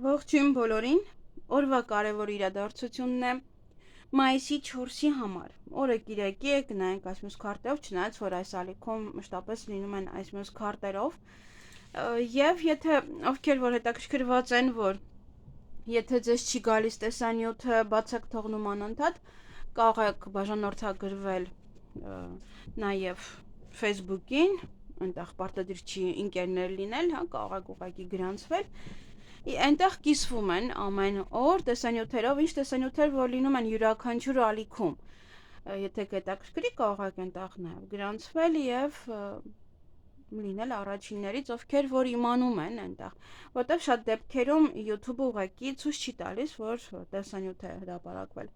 Ողջույն բոլորին, օրվա կարևոր իրադարձությունն է մայիսի 4-ի համար, օրը կիրակի է, գնայինք այս մյուս քարտերով, չնայած որ այս ալիքում մշտապես լինում են այս մյուս քարտերով, և եթե ովքեր որ հետաքրքրված են, որ եթե ձեզ չի գալիս տեսանյութը, բաց եք թողնում անընդհատ, կարող եք բաժանորդագրվել նաև Facebook-ին, այնտեղ պարտադիր չի ընկերներ լինել, կարող եք ուղղակի գրանցվել, այնտեղ կիսվում են ամեն օր տեսանյութերով, ինչ տեսանյութեր որ լինում են յուրաքանչյուր ալիքում, եթե հետաքրքրի կարող եք այնտեղ նաև գրանցվել և լինել առաջիններից, ովքեր որ իմանում են այնտեղ, որտեղ շատ դեպքերում YouTube-ը ուղղակի ցույց չի տալիս, որ տեսանյութ է հրապարակվել։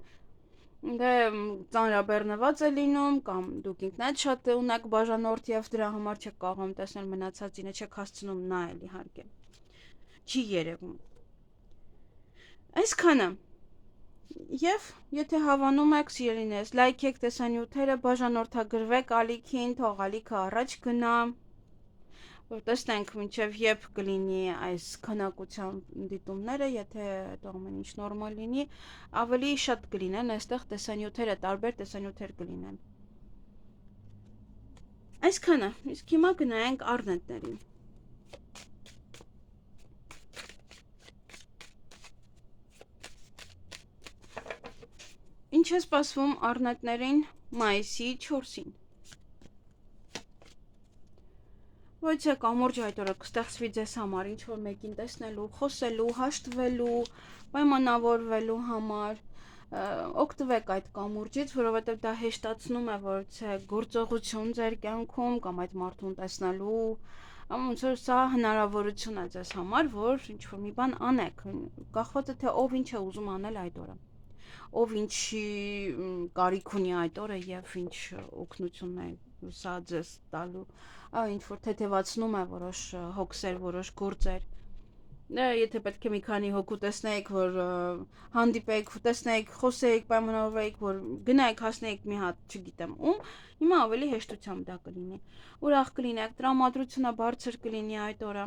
Դե ծանրաբեռնված է լինում, կամ դուք ինքնդ շատ ունեք բաժանորդ և դրա համար չեք կարողում տեսնել, մնացածինը չեք հասցնում նայել իհարկե։ Չի երևում։ Այսքանը։ Եվ եթե հավանում եք, սիրելիներս, լայքեք տեսանյութերը, բաժանորդագրվեք ալիքին, թող ալիքը առաջ գնա, որ տեսնենք մինչև երբ կլինի այս քանակության դիտումները, եթե այդ ամեն ինչ նորմալ լինի, ավելի շատ կլինեն այստեղ տեսանյութերը, տարբեր տեսանյութեր կլինեն։ Այսքանը, իսկ հիմա գնայենք առնետներին։ Ինչ է սպասվում առնետներին մայիսի 4-ին։ Ոչ է կամուրջ այդ օրը կստեղծվի ձեզ համար ինչ-որ մեկին տեսնելու, խոսելու, հաշտվելու, պայմանավորվելու համար, օգտվեք այդ կամուրջից, որովհետև դա հեշտացնում է որոցե գործողություն ձեր կյանքում կամ այդ մարդուն տեսնելու, ոնց որ սա հնարավորություն է ձեզ համար, որ ինչ-որ մի բան անեք, կախված է թե ով ինչ է ուզում անել այդ օրը, ով ինչի կարիք ունի այդ օրը և ինչ օգնություն է սա ձեզ տալու, ինչ-որ թեթևացնում է որոշ հոգսեր, որոշ գործեր, եթե պետք է մի քանի հոգու տեսնեիք, որ հանդիպեիք, տեսնեիք, խոսեիք, պայմանավորվեիք, որ գնայիք հասնեիք մի հատ, չգիտեմ ում, հիմա ավելի հեշտությամբ դա կլինի, ուրախ կլինեք, տրամադրությունը բարձր կլինի այդ օրը,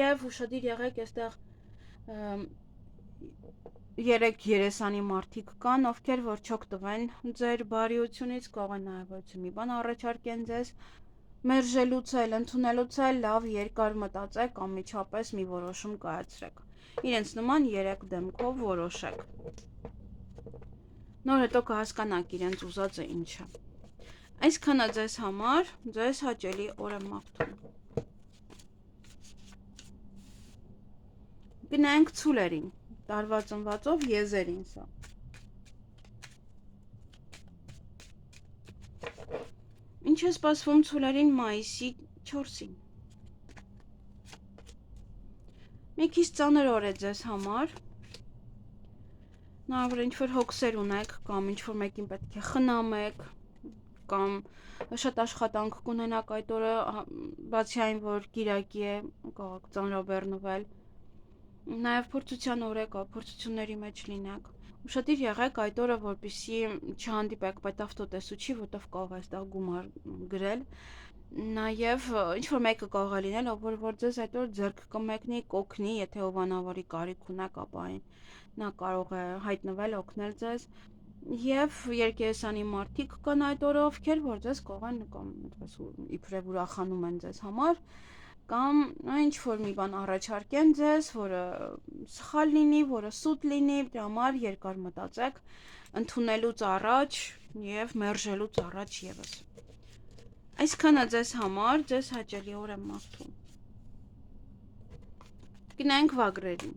և ուշադիր եղեք այստեղ 3 երեսանի մարդիկ կան, ովքեր որ չօգտվեն ձեր բարիությունից, կարող են նաև որոշ մի բան առաջարկեն ձեզ, մերժելուց էլ, ընդունելուց էլ լավ երկար մտածեք, անմիջապես մի որոշում կայացրեք, իրենց նման 3 դեմքով որոշեք, նոր հետո կհասկանաք իրենց ուզածը ինչ է, այսքանը ձեզ համար, ձեզ հաճելի օր եմ մաղթում։ Գնայինք ցուլերին, տարվա ծնվածով եզերին սա։ Ինչ է սպասվում ցուլերին մայիսի 4-ին։ Մի քիչ ծանր օր է ձեզ համար, նավր ինչ-որ հոգսեր ունեք, կամ ինչ-որ մեկին պետք է խնամեք, կամ շատ աշխատանք կունենաք այդ օրը, բացի այն, որ կիրակի է, կարող եք ծանրաբեռնվել, նաև փորձության օր է, փորձությունների մեջ լինեք, ուշադիր եղեք այդ օրը, որպեսզի չհանդիպեք պետավտոտեսուչի, որտեղ կարող է այստեղ գումար գրել, նաև ինչ-որ մեկը կարող է լինել, որ ձեզ այդ օր ձեռք կմեկնի, կօգնի, եթե հովանավորի կարիք ունեք, ապա նա կարող է հայտնվել, օգնել ձեզ, և երկերեսանի մարդիկ կան այդ օրը, ովքեր որ ձեզ կարող են, կամ իբրև ուրախանում են ձեզ համար, կամ ինչ-որ մի բան առաջարկեն ձեզ, որը սխալ լինի, որը սուտ լինի, դրա համար երկար մտածեք, ընդունելուց առաջ և մերժելուց առաջ ևս։ Այսքանը ձեզ համար, ձեզ հաճելի օր եմ մաղթում։ Գնայինք վագրերին։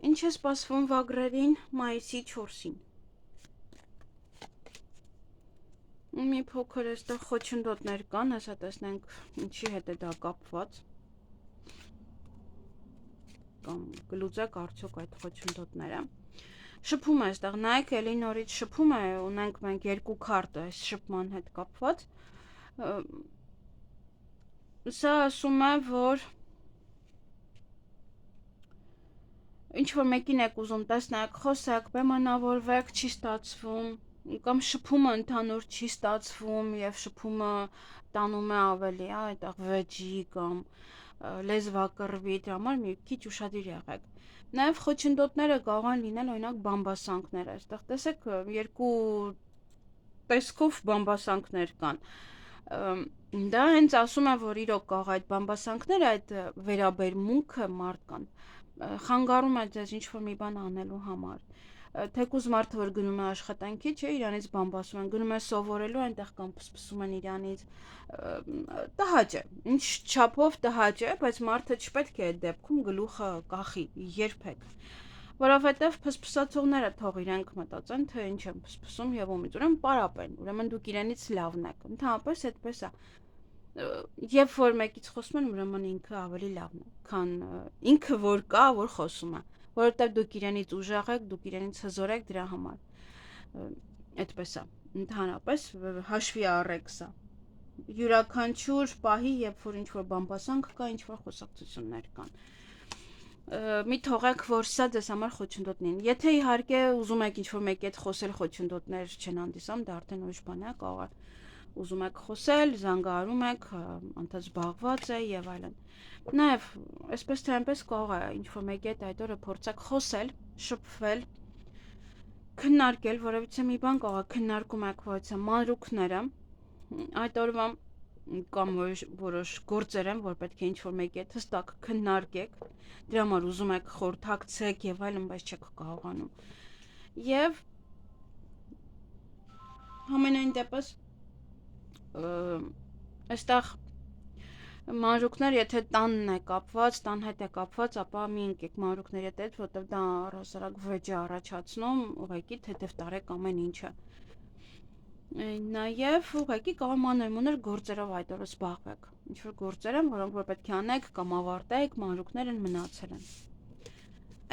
Ինչ է սպասվում վագրերին մայիսի 4-ին։ Մի փոքր այստեղ խոչընդոտներ կան, հեսա տեսնենք ինչի հետ է դա կապված, կամ կլուծեք արդյոք այդ խոչընդոտները, շփում է այստեղ, նայեք էլի նորից շփում է, ունենք մենք 2 քարտ այս շփման հետ կապված, սա ասում է, որ ինչ-որ մեկին եք ուզում տեսնեք, խոսեք, պայմանավորվեք, չի ստացվում, կամ շփումը ընդհանուր չի ստացվում եւ շփումը տանում է ավելի, այդտեղ վեճի կամ լեզվակռվի, դրա համար մի քիչ ուշադիր եղեք։ Նաեւ խոչընդոտները կարող են լինել օրինակ բամբասանքներ, այստեղ տեսեք երկու տեսքով բամբասանքներ կան։ Դա հենց ասում է, որ իրոք կարող այդ բամբասանքները, այդ վերաբերմունքը մարդկան խանգարում է ձեզ ինչ-որ մի բան անելու համար։ Թեկուզ մարդը, որ գնում է աշխատանքի, չէ, իրանից բամբասում են, գնում է սովորելու, այնտեղ կամ փսփսում են իրանից, տհաճ է, ինչ չափով տհաճ է, բայց մարդը չպետք է այդ դեպքում գլուխը կախի, երբեք։ Որովհետև փսփսացողները թող իրենք մտածեն, թե ինչ են փսփսում եւ ումից, ուրեմն պարապ են, ուրեմն դուք իրենից լավն եք, ընդհանրապես այդպես է։ Երբ որ մեկից խոսում են, ուրեմն ինքը ավելի լավն է, քան ինքը որ կա, որ խոսում է, որովհետև դուք իրենից ուժեղ եք, դուք իրենից հզոր եք դրա համար։ Այդպես է։ Ընդհանրապես հաշվի առեք սա։ Յուրաքանչյուր պահի, երբ որ ինչ-որ բամբասանք կա, ինչ-որ խոսակցություններ կան։ Մի թողեք, որ սա ձեզ համար խոչընդոտ լինի։ Եթե իհարկե ուզում եք ինչ-որ մեկի հետ խոսել, խոչընդոտներ չեն հանդիսանում, դա արդեն ուրիշ բան է, կարող է ուզում եք խոսել, զանգահարում եք, անդադ զբաղված է եւ այլն։ Նաեւ այսպես թե այնպես կարող է ինչ-որ մեկի հետ այդ օրը փորձեք խոսել, շփվել, քննարկել, որովհետեւ մի բան կարող է քննարկում եք որից մանրուքները, այդ օրվա կամ որոշ գործեր են, որ պետք է ինչ-որ մեկի հետ հստակ քննարկեք, դրա համար ուզում եք խորհրդակցեք եւ այլն, բայց չեք կարողանում։ Եվ համենայն դեպս այստեղ մանրուքներ, եթե տանն է կապված, տան հետ է կապված, ապա մի ընկեք մանրուքների հետ, որտեղ դա առհասարակ վեճ է առաջացնում, ուղղակի թեթև տարեք ամեն ինչը։ Նաև ուղղակի կարող մանր-մունր գործերով այդ օրը զբաղվեք։ Ինչ-որ գործեր են, որոնք որ պետք է անեք կամ ավարտեք, մանրուքներ են մնացել են։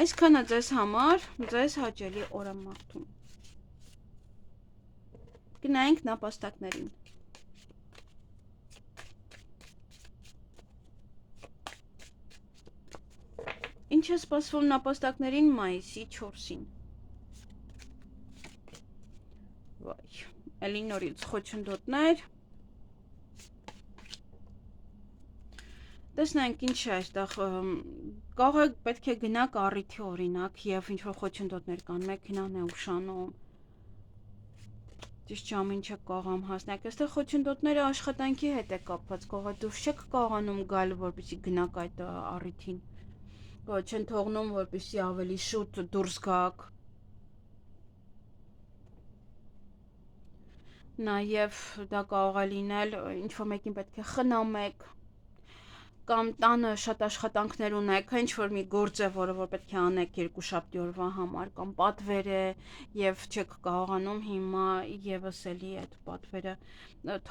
Այսքանը ձեզ համար, ձեզ հաճելի օր եմ մաղթում։ Գնայինք նապաստակներին։ Ինչ է սպասվում նապաստակներին մայիսի 4-ին։ Վայ, էլի նորից խոչընդոտներ։ Տեսնենք ինչ է այստեղ, կարող է պետք է գնաք առիթի օրինակ եւ ինչ-որ խոչընդոտներ կան, մեքենան է ուշանում, ճիշտ ժամին չեք կարողam հասնեք, այստեղ խոչընդոտները աշխատանքի հետ է կապված, կարող է դուրս չեք կարողանում գալ, որպեսզի գնաք այդ առիթին, կարող չեն թողնում, որպեսզի ավելի շուտ դուրս գաք։ Նաև դա կարող է լինել, ինչ-որ մեկին պետք է խնամեք, կամ տանը շատ աշխատանքներ ունեք, ինչ-որ մի գործ է, որը որ պետք է անեք երկուշաբթի օրվա համար, կամ պատվեր է եւ չեք կարողանում հիմա եւս էլի այդ պատվերը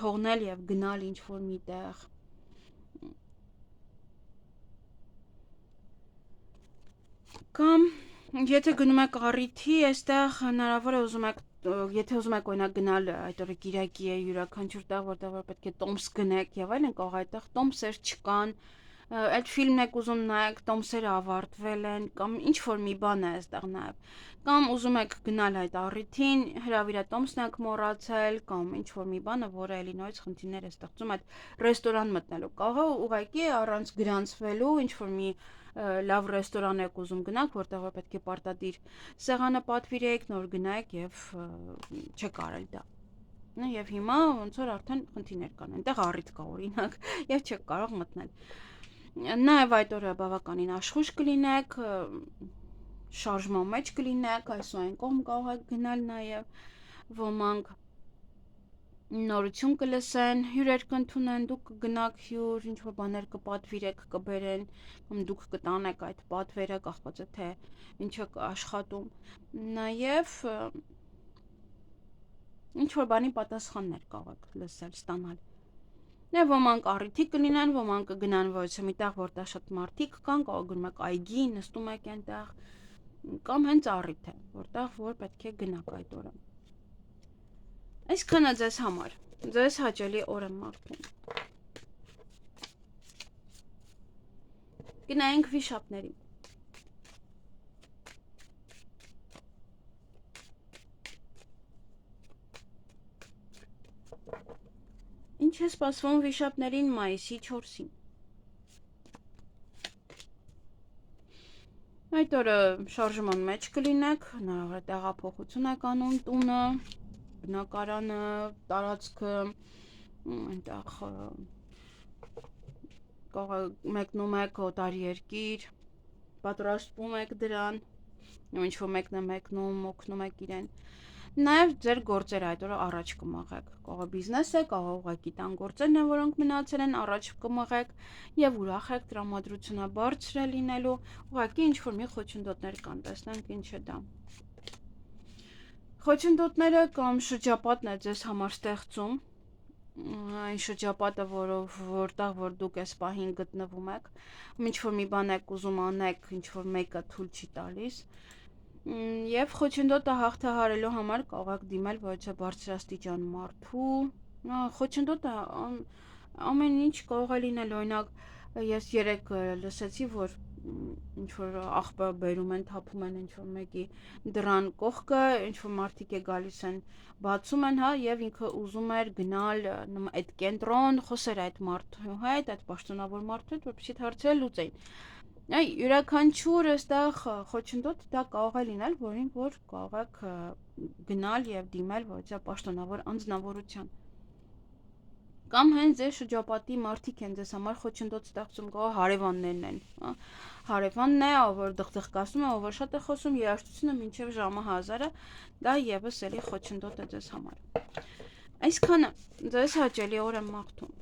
թողնել եւ գնալ ինչ-որ միտեղ։ Կամ եթե գնում եք առիթի, այստեղ հնարավոր է ուզում եք, եթե ուզում եք օրինակ գնալ այդ օրը Կիրակի է յուրաքանչյուր տեղ, որտեղ որ պետք է տոմս գնեք եւ այլն, կարող է այդտեղ տոմսեր չկան, այդ ֆիլմն եք ուզում նայեք, տոմսերը ավարտվել են, կամ ինչ որ մի բան է այստեղ նաեւ, կամ ուզում եք գնալ այդ առիթին, հրավիրատոմսն եք մոռացել, կամ ինչ որ մի բանը, որը էլի նորից խնդիրներ է ստեղծում այդ ռեստորան մտնելու, կարող է ուղղակի առանց գրանցվելու ինչ որ մի լավ ռեստորան եք ուզում գնաք, որտեղ որ պետք է պարտադիր սեղանը պատվիրեք, նոր գնայեք եւ չեք արել դա։ Եվ հիմա ոնց որ արդեն խնդիրներ կան, այնտեղ առիթ կա օրինակ, եւ չեք կարող մտնել։ Նաեւ այդ օրը բավականին աշխույժ կլինեք, շարժման մեջ կլինեք, այս ու այն կողմ կարող եք գնալ նաեւ, ոմանք նորություն կլսեն, հյուրեր կընդունեն, դուք կգնաք հյուր, ինչ-որ բաներ կպատվիրեք, կբերեն, կամ դուք կտանեք այդ պատվերը, կախված է թե ինչ եք աշխատում։ Նաև ինչ-որ բանի պատասխաններ կարող եք լսել, ստանալ։ Եվ ոմանք առիթի կլինեն, ոմանք կգնան որոշ միտեղ, որտեղ շատ մարդիկ կան, կարող գնում եք այգի, նստում եք այնտեղ, կամ հենց առիթ է, որտեղ որ պետք է գնաք այդ օրը։ Այսքանը ձեզ համար, ձեզ հաճելի օր եմ մաղթում։ Գնայինք վիշապներին։ Ինչ է սպասվում վիշապներին մայիսի 4-ին։ Այդ օրը շարժման մեջ կլինեք, հնարավոր է տեղափոխություն եք անում տունը, բնակարանը, տարածքը, այնտեղ մեկնում եք օտար երկիր, պատրաստվում եք դրան, ինչ-որ մեկն է մեկնում, օգնում եք իրեն։ Նաև ձեր գործերը այդ օրը առաջ կմղեք, կարող է բիզնես է, կարող է ուղղակի տան գործերն են, որոնք մնացել են, առաջ կմղեք եւ ուրախ եք, տրամադրությունը բարձր է լինելու, ուղղակի ինչ-որ մի խոչընդոտներ կան, տեսնենք ինչ է դա։ Խոչընդոտները կամ շրջապատն է ձեզ համար ստեղծում, այն շրջապատը, որտեղ որ դուք այս պահին գտնվում եք, ինչ-որ մի բան եք ուզում անեք, ինչ-որ մեկը թույլ չի տալիս, եւ խոչընդոտը հաղթահարելու համար կարող եք դիմել ոչ թե բարձրաստիճան մարդու, խոչընդոտը ամեն ինչ կարող է լինել, օրինակ ես երեք լսեցի, որ ինչ-որ աղբը բերում են, թափում են ինչ-որ մեկի դռան կողքը, ինչ-որ մարդիկ է գալիս են, բացում են, հա, եւ ինքը ուզում էր գնալ այդ կենտրոն, խոսեր այդ մարդու հետ, այդ պաշտոնավոր մարդու հետ, որպեսզի հարցերը լուծեին։ Այ յուրաքանչյուր այստեղ խոչընդոտ դա կարող է լինել, որին որ կարող եք գնալ եւ դիմել ոչ թե պաշտոնավոր անձնավորության։ Կամ հենց ձեր շրջապատի մարդիկ են ձեզ համար խոչընդոտ ստեղծում, կարող հարևաններն են, հա։ Հարևանն է, ով որ դղդղկացնում է, ով որ շատ է խոսում, երաժշտությունը մինչև ժամը 1000-ը, դա եւս էլի խոչընդոտ է ձեզ համար։ Այսքանը ձեզ հաճելի օր եմ մաղթում։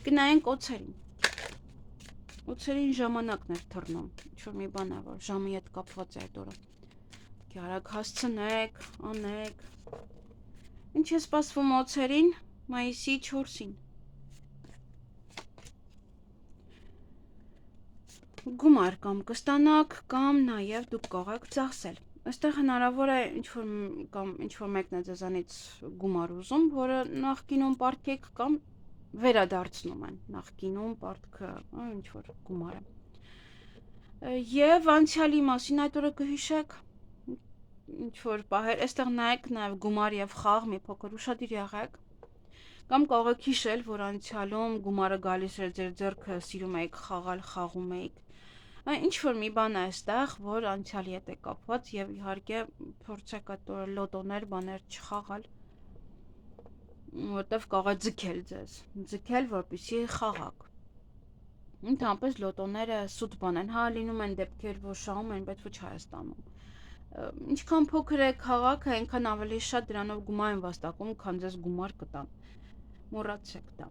Գնայենք օցերին։ Օցերին ժամանակն էր թռնում, ինչ-որ մի բան է, որ ժամի հետ կապված է այդ օրը։ Արագ հասցնեք, անեք։ Ինչ է սպասվում օցերին մայիսի 4-ին։ Գումար կամ կստանաք, կամ նաև դուք կարող եք ծախսել։ Այստեղ հնարավոր է ինչ-որ մեկն է ձեզանից գումար ուզում, որը նախկինում պարտքեք կամ վերադարձնում են նախկինում պարտքը, ինչ-որ գումարը։ Եվ անցյալի մասին այդ օրը կհիշեք, ինչ-որ պահեր, այստեղ նայեք նաև գումար եւ խաղ մի փոքր ուշադիր եղեք, կամ կարող եք հիշել, որ անցյալում գումարը գալիս էր ձեր ձեռքը, սիրում եք խաղալ, խաղում եք։ Ինչ-որ մի բան է այստեղ, որ անցյալի հետ է կապված եւ իհարկե փորձեք այդ օրը լոտոներ, բաներ չխաղալ, որտեվ կարող է ձգել ձեզ, որպեսզի խաղաք։ Ընդհանրապես լոտոները սուտ բան են, հա, լինում են դեպքեր, որ շահում են, բայց ոչ Հայաստանում։ Ինչքան փոքր է քաղաքը, այնքան ավելի շատ դրանով գումար են վաստակում, քան ձեզ գումար կտան։ Մոռացեք դա։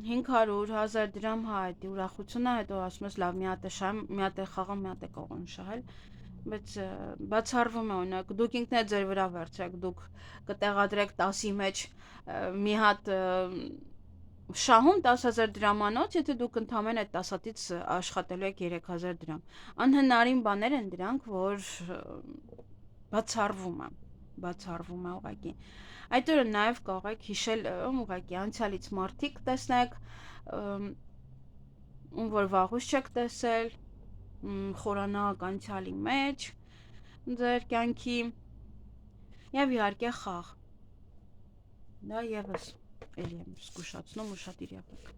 500-1000 դրամ, հա, այդ ուրախությունը, հետո ասում ես լավ, մի հատ է շահեմ, մի հատ է խաղամ, մի հատ է կարող եմ շահել, բայց բացառվում է, օրինակ, դուք ինքներդ ձեր վրա վերցրեք, դուք կտեղադրեք 10-ի մեջ մի հատ շահում 10000 դրամանոց, եթե դուք ընդամենը այդ 10 հատից աշխատելու եք 3000 դրամ։ Անհնարին բաներ են դրանք, որ բացառվում է ուղղակի։ Այդ օրը նաև կարող եք հիշել ուղղակի անցյալից մարդիկ տեսնեք, ում որ վաղուց չեք տեսել, խորանաք անցյալի մեջ ձեր կյանքի եւ իհարկե խաղ։ Դա եւս էլի եմ զգուշացնում, ուշադիր եղեք։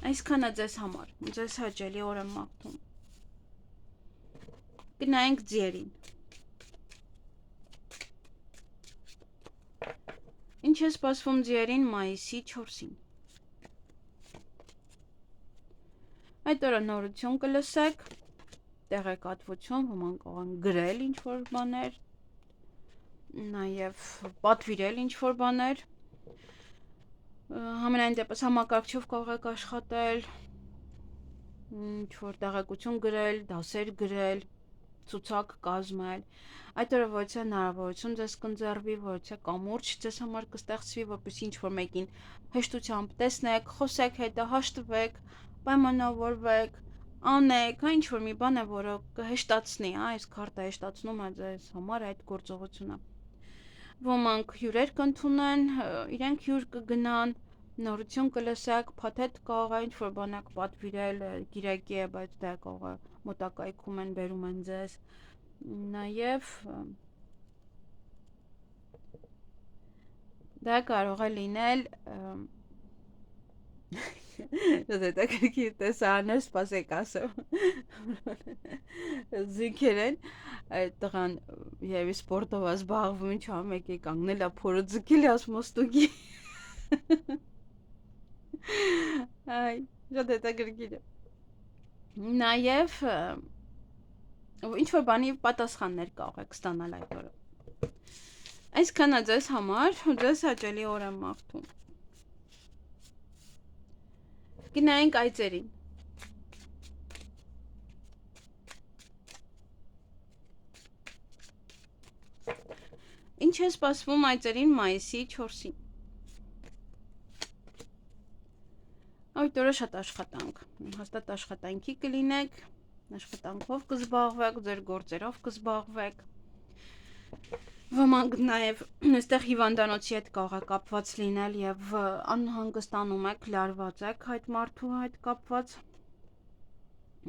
Այսքանը ձեզ համար, ձեզ հաճելի օր եմ մաղթում։ Գնայենք ձիերին։ Ինչ է սպասվում ձիերին մայիսի 4-ին։ Այդ օրը նորություն կլսեք, տեղեկատվություն, ոմանք կարող են գրել ինչ-որ բաներ, նաև պատվիրել ինչ-որ բաներ, համենայն դեպս համակարգչով կարող եք աշխատել, ինչ-որ տեղեկություն գրել, դասեր գրել, ցուցակ կազմել։ Այդ օրը ոչ թե հնարավորություն ձեզ կընձեռվի, ոչ թե կամուրջ ձեզ համար կստեղծվի, որպեսզի ինչ-որ մեկին հեշտությամբ տեսնեք, խոսեք հետը, հաշտվեք, պայմանավորվեք, անեք, ինչ-որ մի բան է, որը կհեշտացնի, այս քարտը հեշտացնում է ձեզ համար այդ գործողությունը։ Ոմանք հյուրեր կընդունեն, իրենք հյուր կգնան, նորություն կլսեք, փաթեթ կարող է ինչ-որ բան եք պատվիրել, գիրակի է, բայց դա կարող է մոտակայքում են, բերում են ձեզ, նաև Դա կարող է լինել դա քիչ տեսաներ սպասեք ասեմ զինքեր են այդ տղան եւ սպորտով զբաղվում ինչ ամ եկի կանգնել է փորը ձգել ասում ստուգի այ դա գրքին նաեւ ինչ որ բանի պատասխաններ կարող եք ստանալ այդ օրը այսքանա ձեզ համար ու ձեզ հաճելի օր եմ մաղթում Գնայինք այծերին Ինչ է սպասվում այծերին մայիսի 4-ին Այդ օրը շատ աշխատանք հաստատ աշխատանքի կլինեք աշխատանքով կզբաղվեք ձեր գործերով կզբաղվեք Ոմանք նաև այստեղ հիվանդանոցի հետ կարող է կապված լինել եւ անհանգստանում եք, լարված եք այդ մարդու հետ կապված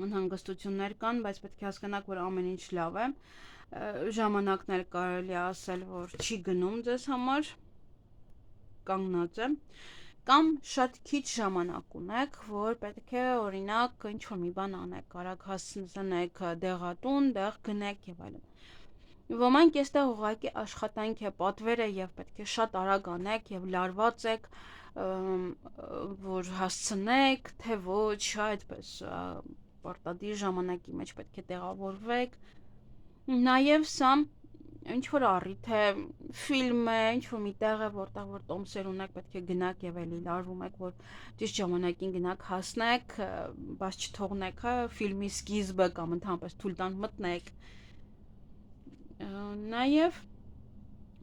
անհանգստություններ կան, բայց պետք է հասկանաք, որ ամեն ինչ լավ է ժամանակն էլ կարելի է ասել, որ չի գնում ձեզ համար կանգնած է կամ շատ քիչ ժամանակ ունեք, որ պետք է օրինակ ինչ որ մի բան անեք, արագ հասցնեք դեղատուն, դեղ գնեք եւ այլն Ոմանք այստեղ ուղղակի աշխատանք է, պատվեր է եւ պետք է շատ արագ անեք եւ լարված եք, որ հասցնեք, թե ոչ, այդպես պարտադիր ժամանակի մեջ պետք է տեղավորվեք։ Նաեւ սա ինչ որ առիթ է, ֆիլմ է, ինչ որ մի տեղ է, որտեղ որ տոմսեր ունեք, պետք է գնաք եւ էլի լարվում եք, որ ճիշտ ժամանակին գնաք հասնեք, բայց չթողնեք, հա, ֆիլմի սկիզբը կամ ընդհանրապես թույլ տան մտնեք Նաև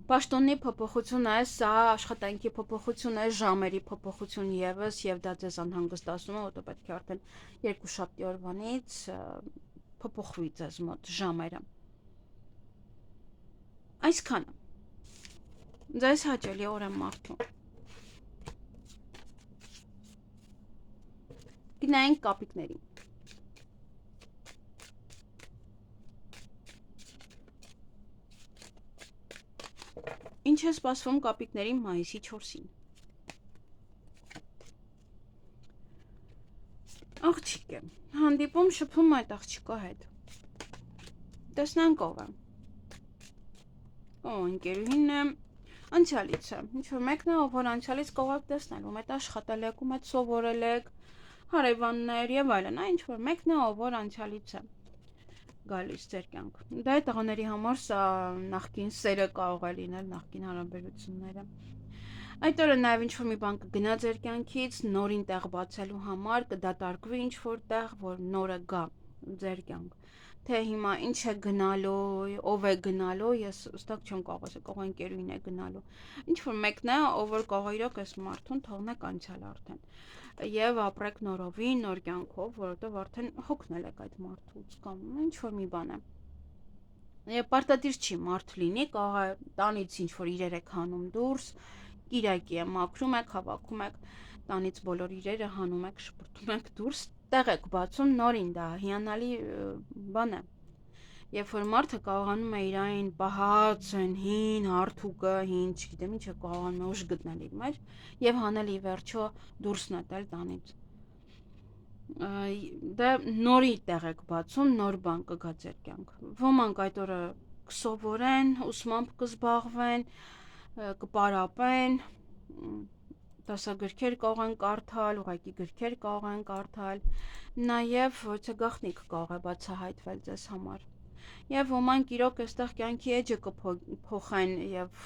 պաշտոնի փոփոխություն է, սա աշխատանքի փոփոխություն է, ժամերի փոփոխություն եւս եւ դա ձեզ անհանգստացնում է, որտեղ պետք է արդեն 2 շաբթի օրվանից փոփոխվի ձեզ մոտ ժամերը։ Այսքանը։ Ձեզ հաճելի օր եմ մաղթում։ Գնայինք կապիկներին։ Ինչ է սպասվում կապիկներին մայիսի 4-ին։ Աղջիկ է, հանդիպում շփում այդ աղջիկա հետ։ Տեսնանք ով է։ Ընկերուհին է, անցյալից է։ Ինչ որ մեկն է, ով որ անցյալից կարող եք տեսնել, ում հետ աշխատել եք, ում հետ սովորել եք, հարևաններ եւ այլն, այն ինչ որ մեկն է, ով որ անցյալից է։ Գալիս ձեր կյանք։ Դա է տղաների համար սա նախկին սերը կարող է լինել, նախկին հարաբերությունները։ Այդ օրը նաև ինչ-որ մի բան կգնա ձեր կյանքից, նորին տեղ բացելու համար կդատարկվի ինչ-որ տեղ, որ նորը գա ձեր կյանք։ Թե հիմա ինչ է գնալու, ով է գնալու, ես հստակ չեմ կարող ասել, կարող ընկերուհին է գնալու։ Ինչ-որ մեկն է, ով որ կարող է իրոք այս մարդուն թողնեք անցյալ արդեն։ Եվ ապրեք նորովին, նոր կյանքով, որովհետև արդեն հոգնել եք այդ մարդուց կամ ինչ որ մի բան է։ Եվ պարտադիր չի մարդ լինի, կարող է տանից ինչ որ իրեր եք հանում դուրս, կիրակի է մաքրում եք, հավաքում եք, տանից բոլոր իրերը հանում եք, շպրտում եք դուրս, տեղ եք բացում նորին, դա հիանալի բան է։ Երբ որ մարդը կարողանում է իրային պահած են հին հարթուկը, հին, չգիտեմ ինչ է կարողանում է ուժ գտնել իր մեջ եւ հանել ի վերջո դուրս նետել տանից։ Դա նորի տեղ եք բացում, նոր բան կգա ձեր կյանք։ Ոմանք այդ օրը կսովորեն, ուսմամբ կզբաղվեն, կպարապեն, դասագրքեր կարող են կարդալ, ուղղակի գրքեր կարող են կարդալ, նաեւ ոչ թե գաղտնիք կարող է բացահայտվել ձեզ համար։ Եվ ոմանք իրոք այստեղ կյանքի էջը կփոխեն եւ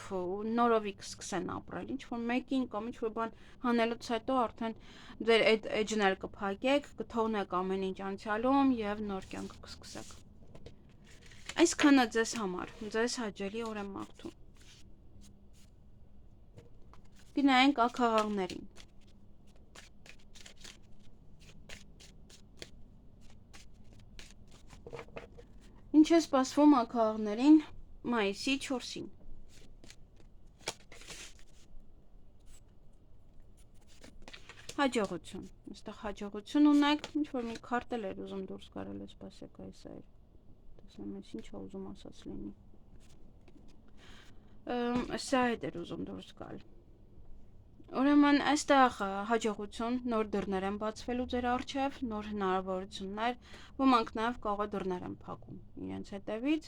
նորովի կսկսեն ապրել։ Ինչ որ մեկին կամ ինչ որ բան հանելուց հետո արդեն ձեր այդ էջն էլ կփակեք, կթողնեք ամեն ինչ անցյալում եւ նոր կյանք կսկսեք։ Այսքանը ձեզ համար, ձեզ հաճելի օր եմ մաղթում։ Գնայինք ակաղաղներին։ Ինչ է սպասվում ակաղաղներին մայիսի 4-ին։ Հաջողություն։ Այստեղ հաջողություն ունեք, ինչ որ մի քարտել էր ուզում դուրս գարել, սպասեք այս է։ Տեսնեմ ես ինչ է ուզում ասած լինի։ Սա հետ էր ուզում դուրս գալ։ Ուրեմն այստեղ հաջողություն, նոր դռներ են բացվելու ձեր առջև, նոր հնարավորություններ, ոմանք նաև կարող է դռներ են փակում իրենց հետևից,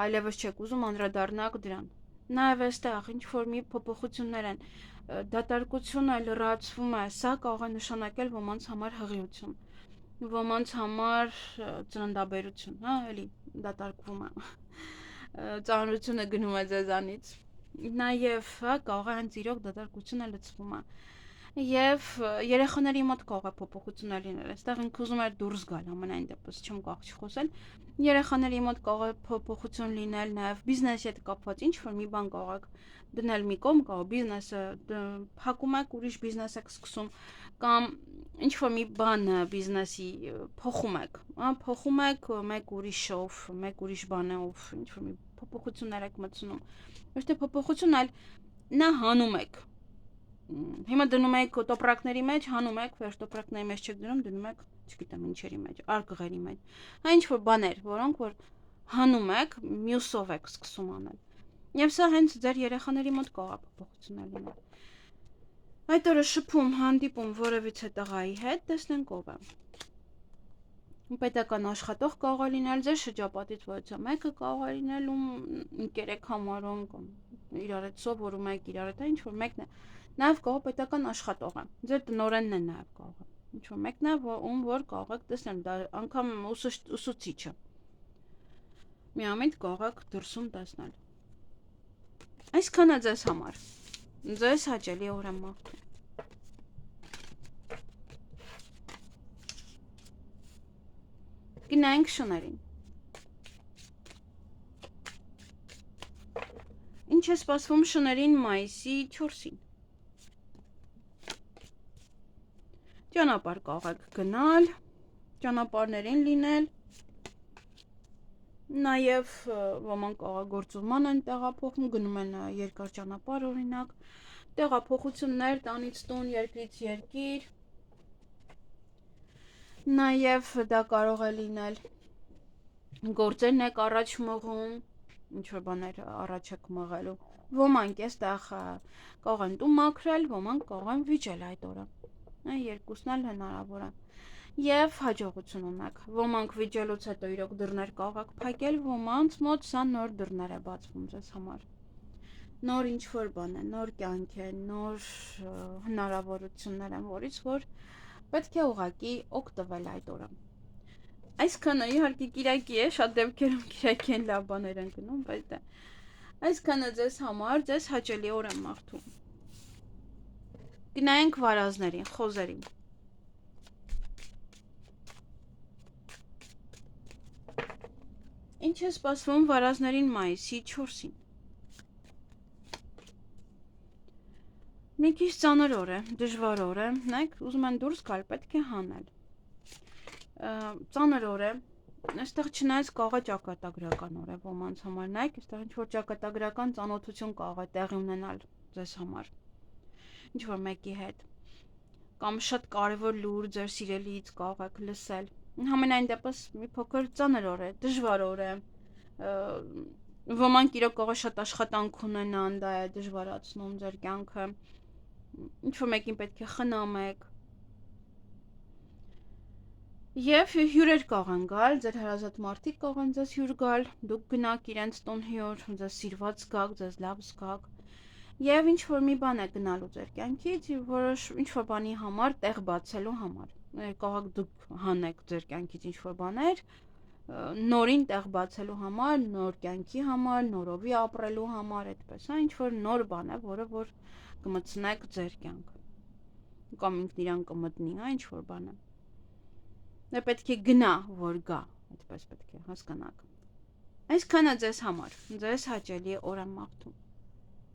այլևս չեք ուզում անդրադառնալ դրան։ Նաև այստեղ ինչ որ մի փոփոխություններ են, դատարկությունը լրացվում է, սա կարող է նշանակել ոմանց համար հղիություն, ոմանց համար ծննդաբերություն, հա, էլի դատարկվում է, ծանրությունը գնում է ձեզանից։ Նաև կարող է հենց իրոք դատարկությունը լցվում է եւ երեխաների մոտ կարող է փոփոխություններ լինել, այստեղ ինքը ուզում է դուրս գալ ամենայն դեպս, չեմ կարող չխոսել, երեխաների մոտ կարող է փոփոխություն լինել, նաև բիզնեսի հետ կապված ինչ որ մի բան կարող եք դնել մի կողմ, կարող բիզնեսը փակում եք, ուրիշ բիզնես եք սկսում կամ ինչ որ մի բան բիզնեսի փոխում եք, փոխում եք մեկ ուրիշով, մեկ ուրիշ բանով, ինչ որ մի փոփոխություններ եք մտցնում, ոչ թե փոփոխություն, այլ նա հանում եք։ Հիմա դնում եք տոպրակների մեջ, հանում եք, վերջ տոպրակների մեջ չեք դնում եք, չգիտեմ ինչերի մեջ, արկղերի մեջ։ Հա ինչ որ բաներ, որոնք որ հանում եք, մյուսով եք սկսում անել։ Եվ սա հենց ձեր երեխաների մոտ կարող է փոփոխություններ լինել։ Այդ օրը շփում, հանդիպում որևիցե տղայի հետ, տեսնենք ով է։ Պետական աշխատող կարող է լինել, ձեր շրջապատից որևիցե մեկը կարող է լինել, ում ընկեր եք համարում կամ իրար հետ սովորում եք, իրար հետ ինչ որ մեկն է, նաև կարող պետական աշխատող է, ձեր տնօրենն է նաև կարող է, ինչ որ մեկն է, ում որ կարող եք տեսնել, դա անգամ ուսուցիչը, միամիտ կարող եք դրսում տեսնել։ Այսքանը ձեզ համար, ձեզ հաճելի օր եմ մաղթում։ Գնանք շներին։ Ինչ է սպասվում շներին մայիսի 4-ին։ Ճանապարհ կարող եք գնալ, ճանապարհներին լինել, նաև ոմանք գործուղման են տեղափոխում, գնում են երկար ճանապարհ օրինակ, տեղափոխություններ տանից տուն, երկրից երկիր, նաև դա կարող է լինել գործերն եք առաջ մղում, ինչ որ բաներ առաջ եք մղելու, ոմանք էստեղ կարող են տուն մաքրել, ոմանք կարող են վիճել այդ օրը, երկուսն էլ հնարավոր է, և հաջողություն ունեք, ոմանք վիճելուց հետո իրոք դռներ կարող եք փակել, ոմանց մոտ սա նոր դռներ է բացվում ձեզ համար, նոր ինչ որ բան է, նոր կյանք է, նոր հնարավորություններ են, որից որ պետք է ուղղակի օգտվել այդ օրը։ Այսքանը իհարկե կիրակի է, շատ դեպքերում կիրակի են լավ բաներ են գնում, բայց դա այսքանը ձեզ համար, ձեզ հաճելի օր եմ մաղթում։ Գնայինք վարազներին, խոզերին։ Ինչ է սպասվում վարազներին մայիսի 4-ին։ Մի քիչ ծանր օր է, դժվար օր է, նայեք, ուզում են դուրս գալ, պետք է հանել։ Ծանր օր է, այստեղ չնայած կարող է ճակատագրական օր է ոմանց համար, նայեք, այստեղ ինչ որ ճակատագրական ծանոթություն կարող է տեղի ունենալ ձեզ համար, ինչ որ մեկի հետ, կամ շատ կարևոր լուր ձեր սիրելիից կարող եք լսել, համենայն դեպս մի փոքր ծանր օր է, դժվար օր է, ոմանք իրոք կարող է շատ աշխատանք ունենան, դա է դժվարացնում ձեր կյանքը, ինչ որ մեկին պետք է խնամեք, և հյուրեր կարող են գալ, ձեր հարազատ մարդիկ կարող են ձեզ հյուր գալ, դուք գնաք իրենց տուն հյուր, ձեզ սիրված զգաք, ձեզ լավ զգաք, և ինչ որ մի բան է գնալու ձեր կյանքից, որոշ ինչ որ բանի համար, տեղ բացելու համար, կարող եք դուք հանեք ձեր կյանքից ինչ որ բաներ, նորին տեղ բացելու համար, նոր կյանքի համար, նորովի ապրելու համար, այդպես, ինչ որ նոր բան է, որը որ կմտցնեք ձեր կյանք, կամ ինքն իրան կմտնի, ինչ որ բան է, դա պետք է գնա, որ գա, այդպես պետք է հասկանաք, այսքանը ձեզ համար, ձեզ հաճելի օր եմ մաղթում։